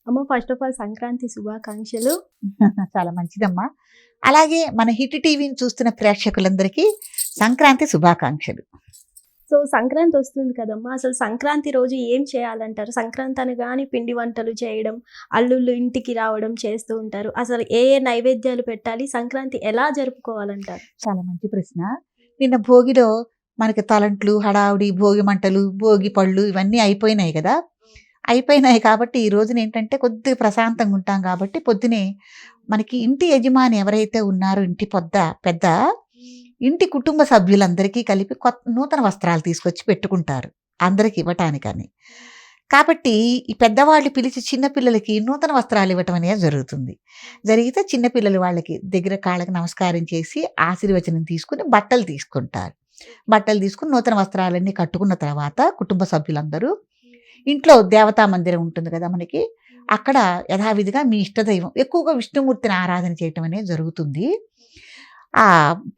అమ్మ first of all Sankranti శుభాకాంక్షలు. చాలా మంచిదమ్మా. అలాగే మన హిట్ టీవీని చూస్తున్న ప్రేక్షకులందరికీ సంక్రాంతి శుభాకాంక్షలు. సో సంక్రాంతి వస్తుంది కదమ్మా! అసలు సంక్రాంతి రోజు ఏం చేయాలంటారు? సంక్రాంతి అనగానే పిండి వంటలు చేయడం, అల్లుళ్ళు ఇంటికి రావడం చేస్తూ ఉంటారు. అసలు ఏ ఏ నైవేద్యాలు పెట్టాలి? సంక్రాంతి ఎలా జరుపుకోవాలంటారు? చాలా మంచి ప్రశ్న. నిన్న భోగిలో మనకి తలంట్లు, హడావుడి, భోగి మంటలు, భోగి పళ్ళు ఇవన్నీ అయిపోయినాయి కదా! అయిపోయినాయి కాబట్టి ఈ రోజున ఏంటంటే కొద్దిగా ప్రశాంతంగా ఉంటాం కాబట్టి పొద్దునే మనకి ఇంటి యజమాని ఎవరైతే ఉన్నారో ఇంటి పెద్ద ఇంటి కుటుంబ సభ్యులందరికీ కలిపి నూతన వస్త్రాలు తీసుకొచ్చి పెట్టుకుంటారు అందరికి ఇవ్వటానికని. కాబట్టి ఈ పెద్దవాళ్ళు పిలిచి చిన్న పిల్లలకి నూతన వస్త్రాలు ఇవ్వటం అనేది జరుగుతుంది. జరిగితే చిన్న పిల్లలు వాళ్ళకి దగ్గర కాళ్ళకి నమస్కారం చేసి ఆశీర్వచనం తీసుకుని బట్టలు తీసుకుంటారు. బట్టలు తీసుకుని నూతన వస్త్రాలన్నీ కట్టుకున్న తర్వాత కుటుంబ సభ్యులందరూ ఇంట్లో దేవతా మందిరం ఉంటుంది కదా మనకి, అక్కడ యథావిధిగా మీ ఇష్టదైవం ఎక్కువగా విష్ణుమూర్తిని ఆరాధన చేయటం అనేది జరుగుతుంది. ఆ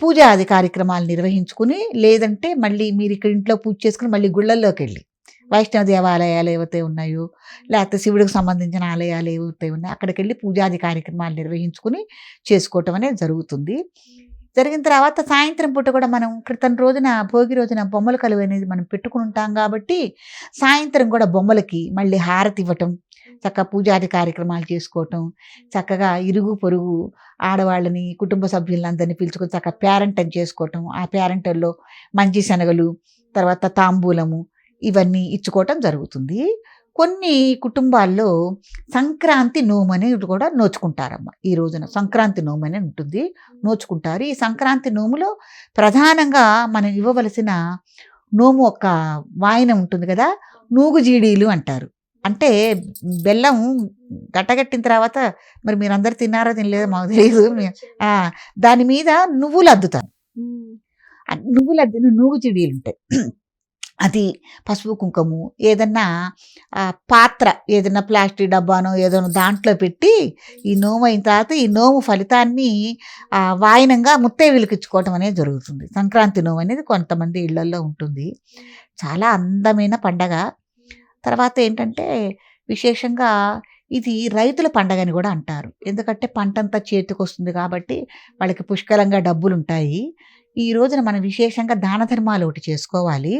పూజాది కార్యక్రమాలు నిర్వహించుకుని, లేదంటే మళ్ళీ మీరు ఇక్కడ ఇంట్లో పూజ చేసుకుని మళ్ళీ గుళ్ళల్లోకి వెళ్ళి వైష్ణవ దేవాలయాలు ఏవైతే ఉన్నాయో, లేకపోతే శివుడికి సంబంధించిన ఆలయాలు ఏవైతే ఉన్నాయో అక్కడికి వెళ్ళి పూజాది కార్యక్రమాలు నిర్వహించుకుని చేసుకోవటం అనేది జరుగుతుంది. జరిగిన తర్వాత సాయంత్రం పూట కూడా మనం క్రితం రోజున భోగి రోజున బొమ్మల కలువ అనేది మనం పెట్టుకుని ఉంటాం కాబట్టి సాయంత్రం కూడా బొమ్మలకి మళ్ళీ హారతి ఇవ్వటం, చక్కగా పూజాది కార్యక్రమాలు చేసుకోవటం, చక్కగా ఇరుగు పొరుగు ఆడవాళ్ళని కుటుంబ సభ్యులందరినీ పిలుచుకొని చక్కగా పేరంటం చేసుకోవటం, ఆ పేరంటంలో మంచి శనగలు, తర్వాత తాంబూలము ఇవన్నీ ఇచ్చుకోవటం జరుగుతుంది. కొన్ని కుటుంబాల్లో సంక్రాంతి నోము అనేది కూడా నోచుకుంటారమ్మ. ఈ రోజున సంక్రాంతి నోము అని ఉంటుంది, నోచుకుంటారు. ఈ సంక్రాంతి నోములో ప్రధానంగా మనం ఇవ్వవలసిన నోము ఒక వాయనం ఉంటుంది కదా, నూగుజీడీలు అంటారు. అంటే బెల్లం గట్టగట్టిన తర్వాత మరి మీరందరూ తిన్నారో తినలేదో మాకు తెలియదు. దాని మీద నువ్వులు అద్దుతారు. నువ్వులు అద్దిన నూగుజీడీలు ఉంటాయి. అది పసుపు కుంకుమ ఏదన్నా పాత్ర ఏదైనా ప్లాస్టిక్ డబ్బానో ఏదైనా దాంట్లో పెట్టి ఈ నోము అయిన తర్వాత ఈ నోము ఫలితాన్ని వాయనంగా ముత్తైదువులకు ఇచ్చుకోవటం అనేది జరుగుతుంది. సంక్రాంతి నోము అనేది కొంతమంది ఇళ్లల్లో ఉంటుంది. చాలా అందమైన పండగ. తర్వాత ఏంటంటే విశేషంగా ఇది రైతుల పండగని కూడా అంటారు. ఎందుకంటే పంటంతా చేతికి వస్తుంది కాబట్టి వాళ్ళకి పుష్కలంగా డబ్బులు ఉంటాయి. ఈ రోజున మనం విశేషంగా దాన ధర్మాలు ఒకటి చేసుకోవాలి.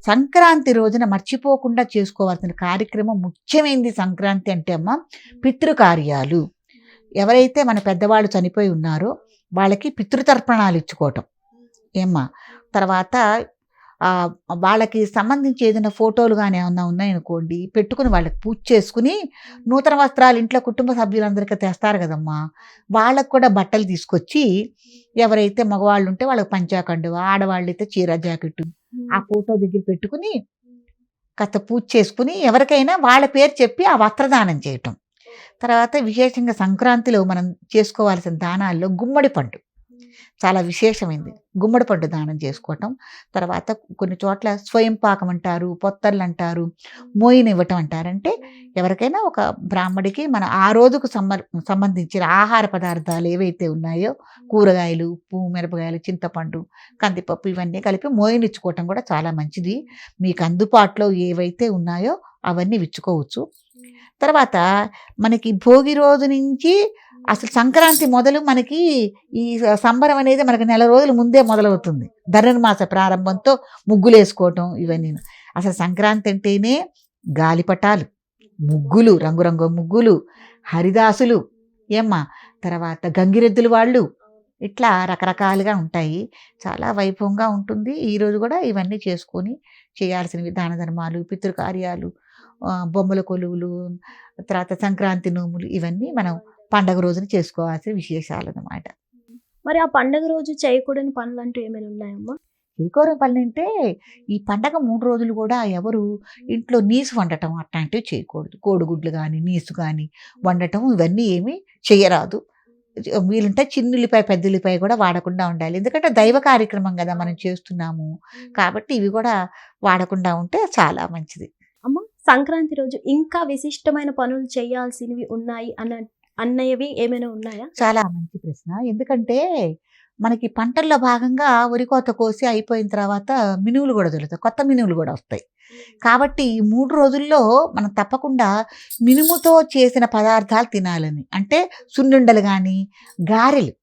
సంక్రాంతి రోజున మర్చిపోకుండా చేసుకోవాల్సిన కార్యక్రమం ముఖ్యమైనది సంక్రాంతి అంటే అమ్మ పితృకార్యాలు. ఎవరైతే మన పెద్దవాళ్ళు చనిపోయి ఉన్నారో వాళ్ళకి పితృతర్పణాలు ఇచ్చుకోవటం ఏమ్మా. తర్వాత వాళ్ళకి సంబంధించి ఏదైనా ఫోటోలు కానీ ఏమన్నా ఉన్నాయనుకోండి పెట్టుకుని వాళ్ళకి పూజ చేసుకుని నూతన వస్త్రాలు ఇంట్లో కుటుంబ సభ్యులందరికీ తెస్తారు కదమ్మా, వాళ్ళకు కూడా బట్టలు తీసుకొచ్చి ఎవరైతే మగవాళ్ళు ఉంటే వాళ్ళకి పంచాకండు, ఆడవాళ్ళు అయితే చీర జాకెట్టు ఆ ఫోటో దగ్గర పెట్టుకుని కాస్త పూజ చేసుకుని ఎవరికైనా వాళ్ళ పేరు చెప్పి ఆ వస్త్రదానం చేయటం. తర్వాత విశేషంగా సంక్రాంతిలో మనం చేసుకోవాల్సిన దానాల్లో గుమ్మడి పండు చాలా విశేషమైంది. గుమ్మడి పండు దానం చేసుకోవటం. తర్వాత కొన్ని చోట్ల స్వయం పాకం అంటారు, పొత్తర్లు అంటారు, మోయినివ్వటం అంటారంటే ఎవరికైనా ఒక బ్రాహ్మడికి మన ఆ రోజుకు సంబంధించిన ఆహార పదార్థాలు ఏవైతే ఉన్నాయో కూరగాయలు, ఉప్పు, మిరపకాయలు, చింతపండు, కందిపప్పు ఇవన్నీ కలిపి మోయినిచ్చుకోవటం కూడా చాలా మంచిది. మీకు అందుబాటులో ఏవైతే ఉన్నాయో అవన్నీ ఇచ్చుకోవచ్చు. తర్వాత మనకి భోగి రోజు నుంచి అసలు సంక్రాంతి మొదలు మనకి ఈ సంబరం అనేది మనకి నెల రోజుల ముందే మొదలవుతుంది. ధనుర్మాస ప్రారంభంతో ముగ్గులు వేసుకోవటం ఇవన్నీ. అసలు సంక్రాంతి అంటేనే గాలిపటాలు, ముగ్గులు, రంగురంగు ముగ్గులు, హరిదాసులు ఏమ్మా, తర్వాత గంగిరెద్దులు వాళ్ళు, ఇట్లా రకరకాలుగా ఉంటాయి. చాలా వైభవంగా ఉంటుంది. ఈరోజు కూడా ఇవన్నీ చేసుకొని చేయాల్సినవి దాన ధర్మాలు, పితృకార్యాలు, బొమ్మల కొలువులు, తర్వాత సంక్రాంతి నోములు ఇవన్నీ మనం పండగ రోజున చేసుకోవాల్సిన విశేషాలన్నమాట. మరి ఆ పండగ రోజు చేయకూడని పనులంటూ ఏమైనా ఉన్నాయమ్మా? చేయకూడని పనులంటే ఈ పండగ 3 రోజులు కూడా ఎవరు ఇంట్లో నీసు వండటం అట్లాంటివి చేయకూడదు. కోడిగుడ్లు కానీ నీసు కానీ వండటం ఇవన్నీ ఏమీ చేయరాదు. వీలుంటే చిన్నుల్లిపాయ పెద్దల్లిపాయ కూడా వాడకుండా ఉండాలి. ఎందుకంటే దైవ కార్యక్రమం కదా మనం చేస్తున్నాము కాబట్టి ఇవి కూడా వాడకుండా ఉంటే చాలా మంచిది. అమ్మ సంక్రాంతి రోజు ఇంకా విశిష్టమైన పనులు చేయాల్సినవి ఉన్నాయి అన్నయ్యవి ఏమైనా ఉన్నాయా? చాలా మంచి ప్రశ్న. ఎందుకంటే మనకి పంటల్లో భాగంగా వరి కోత కోసి అయిపోయిన తర్వాత మినువులు కూడా దొరుకుతాయి, కొత్త మినువులు కూడా వస్తాయి. కాబట్టి ఈ 3 రోజుల్లో మనం తప్పకుండా మినుముతో చేసిన పదార్థాలు తినాలని, అంటే సున్నుండలు కానీ గారెలు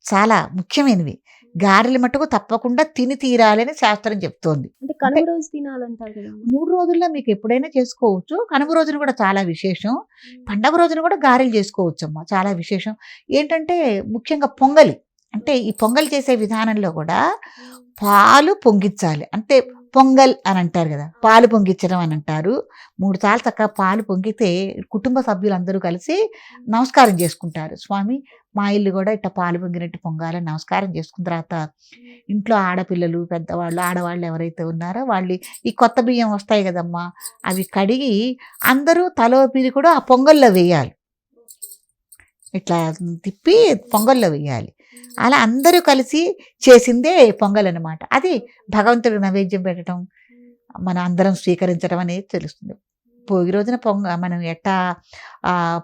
చాలా ముఖ్యమైనవి. గారెలు మటుకు తప్పకుండా తిని తీరాలని శాస్త్రం చెప్తోంది. అంటే కనుమ రోజు తినాలంటారు కదా. 3 రోజుల్లో మీకు ఎప్పుడైనా చేసుకోవచ్చు. కనుమ రోజున కూడా చాలా విశేషం. పండగ రోజున కూడా గారెలు చేసుకోవచ్చమ్మా, చాలా విశేషం. ఏంటంటే ముఖ్యంగా పొంగలి, అంటే ఈ పొంగల్ చేసే విధానంలో కూడా పాలు పొంగించాలి. అంటే పొంగల్ అని అంటారు కదా, పాలు పొంగించడం అని అంటారు. 3 సార్లు చక్కగా పాలు పొంగితే కుటుంబ సభ్యులందరూ కలిసి నమస్కారం చేసుకుంటారు. స్వామి మా ఇల్లు కూడా ఇట్లా పాలు పొంగినట్టు పొంగాలని నమస్కారం చేసుకున్న తర్వాత ఇంట్లో ఆడపిల్లలు, పెద్దవాళ్ళు, ఆడవాళ్ళు ఎవరైతే ఉన్నారో వాళ్ళు ఈ కొత్త బియ్యం వస్తాయి కదమ్మా, అవి కడిగి అందరూ తలో పిరి కూడా ఆ పొంగల్లో వేయాలి. ఇట్లా తిప్పి పొంగల్లో వేయాలి. అలా అందరూ కలిసి చేసిందే పొంగల్ అన్నమాట. అది భగవంతుడికి నైవేద్యం పెట్టడం, మనం అందరం స్వీకరించడం అనేది తెలుస్తుంది. భోగి రోజున మనం ఎట్టా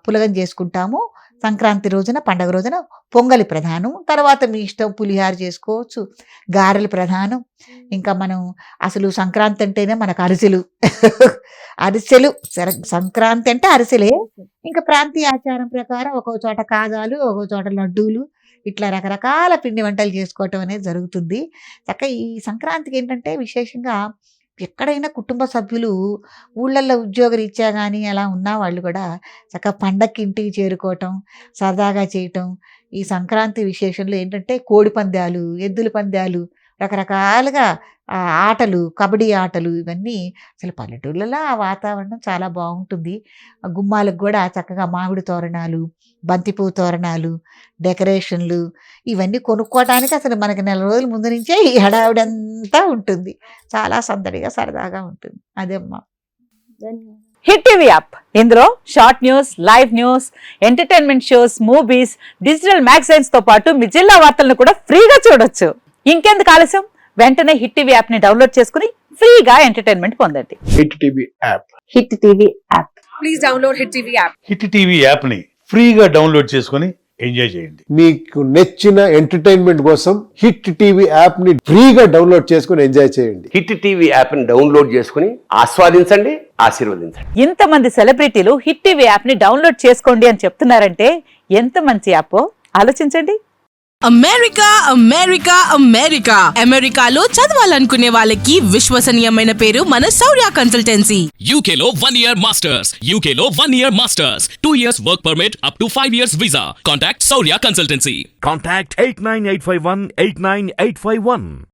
పులగం చేసుకుంటాము, సంక్రాంతి రోజున, పండగ రోజున పొంగలి ప్రధానం. తర్వాత మీ ఇష్టం పులిహార చేసుకోవచ్చు, గారెలు ప్రధానం. ఇంకా మనం అసలు సంక్రాంతి అంటేనే మనకు అరిసెలు అరిసెలు సంక్రాంతి అంటే అరిసెలే. ఇంకా ప్రాంతీయ ఆచారం ప్రకారం ఒక్కో చోట కాజాలు, ఒక్కో చోట లడ్డూలు, ఇట్లా రకరకాల పిండి వంటలు చేసుకోవటం అనేది జరుగుతుంది. చక్కగా ఈ సంక్రాంతికి ఏంటంటే విశేషంగా ఎక్కడైనా కుటుంబ సభ్యులు ఊళ్ళల్లో ఉద్యోగరీత్యా కానీ అలా ఉన్న వాళ్ళు కూడా చక్కగా పండక్కి ఇంటికి చేరుకోవటం, సరదాగా చేయటం. ఈ సంక్రాంతి విశేషంలో ఏంటంటే కోడి పందాలు, ఎద్దుల పందాలు, రకరకాలుగా ఆటలు, కబడ్డీ ఆటలు, ఇవన్నీ అసలు పల్లెటూళ్ళలో ఆ వాతావరణం చాలా బాగుంటుంది. గుమ్మాలకు కూడా చక్కగా మామిడి తోరణాలు, బంతిపూ తోరణాలు, డెకరేషన్లు ఇవన్నీ కొనుక్కోవటానికి అసలు మనకి నెల రోజుల ముందు నుంచే ఈ హడావిడంతా ఉంటుంది. చాలా సందడిగా సరదాగా ఉంటుంది. అదేమ్మా. ధన్యవాదాలు. హిట్ టీవీ యాప్, ఇందులో short news, live news, entertainment shows, movies, digital magazines తో పాటు మీ జిల్లా వార్తలను కూడా ఫ్రీగా చూడొచ్చు. ఇంకెందుకు ఆలస్యం, వెంటనే హిట్ టీవీ యాప్ ని డౌన్లోడ్ చేసుకుని ఫ్రీగా ఎంటర్టైన్మెంట్ పొందండి. Hit TV app. Hit TV app. Please download Hit TV app. Hit TV యాప్ని ఫ్రీగా డౌన్లోడ్ చేసుకొని ఎంజాయ్ చేయండి. మీకు నచ్చిన ఎంటర్టైన్మెంట్ కోసం హిట్ టీవీ యాప్ ని ఫ్రీగా డౌన్లోడ్ చేసుకుని ఎంజాయ్ చేయండి. హిట్ టీవీ యాప్ని డౌన్లోడ్ చేసుకుని ఆస్వాదించండి, ఆశీర్వదించండి. ఇంతమంది సెలబ్రిటీలు హిట్ టీవీ యాప్ ని డౌన్లోడ్ చేసుకోండి అని చెప్తున్నారంటే ఎంత మంచి యాప్ ఆలోచించండి. అమెరికా అమెరికా అమెరికా అమెరికాలో చదవాలనుకునే వాళ్ళకి విశ్వసనీయమైన పేరు మన శౌర్య consultancy. UK Law 1 Year Masters. UK Law 1 Year Masters. 2 years work permit up to 5 years visa. Contact Saurya Consultancy. Contact 89851 89851.